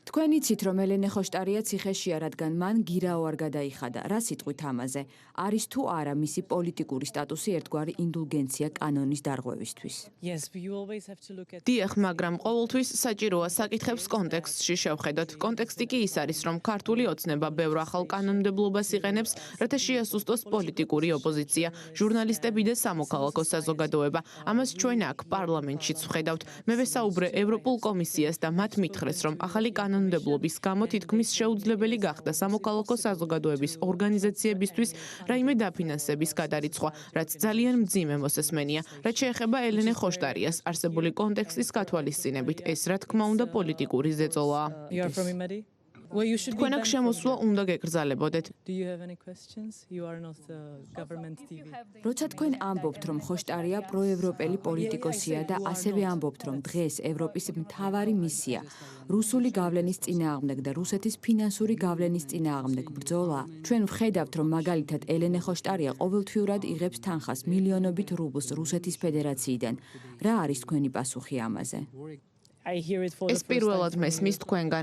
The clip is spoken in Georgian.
თქვენ იცით, რომ ელენე ხოშტარია ციხეშია, რადგან მან გირაო არ გადაიხადა. რა სიტყვით ამაზე? არის თუ არა მისი პოლიტიკური სტატუსი ერთგვარი ინდულგენცია კანონის დარღვევისთვის? დიახ, მაგრამ ყოველთვის საჭიროა საკითხებს კონტექსტში შევხედოთ. კონტექსტი კი ის არის, რომ ქართული ოცნება ბევრ ახალ კანონმდებლობას იყენებს, რათა შეასუსტოს პოლიტიკური ოპოზიცია, ჟურნალისტები და სამოქალაქო საზოგადოება. ამას ჩვენ აქ პარლამენტშიც ვხედავთ. მე ვესაუბრე ევროპულ კომისიას და მათ მითხრეს, რომ ახალი კანონმდებლობის გამო თითქმის შეუძლებელი გახდა სამოქალაქო საზოგადოების ორგანიზაციებისთვის რაიმე დაფინანსების გადარიცხვა, რაც ძალიან მძიმე მოსესმენია. რაც შეეხება ელენე ხოშტარიას, არსებული კონტექსტის გათვალისწინებით, ეს რა თქმა უნდა პოლიტიკური ზეწოლაა. თქვენ აქ შემოსვლა უნდა გეკრძალებოდეთ. როცა თქვენ ამბობთ, რომ ხოშტარია პროევროპელი პოლიტიკოსია და ასევე ამბობთ, რომ დღეს ევროპის მთავარი მისია რუსული გავლენის წინააღმდეგ და რუსეთის ფინანსური გავლენის წინააღმდეგ ბრძოლა, ჩვენ ვხედავთ, რომ მაგალითად ელენე ხოშტარია ყოველთვიურად იღებს თანხას მილიონობით რუბლს რუსეთის ფედერაციიდან. რა არის თქვენი პასუხი ამაზე? ეს პირველად მესმის თქვენგან.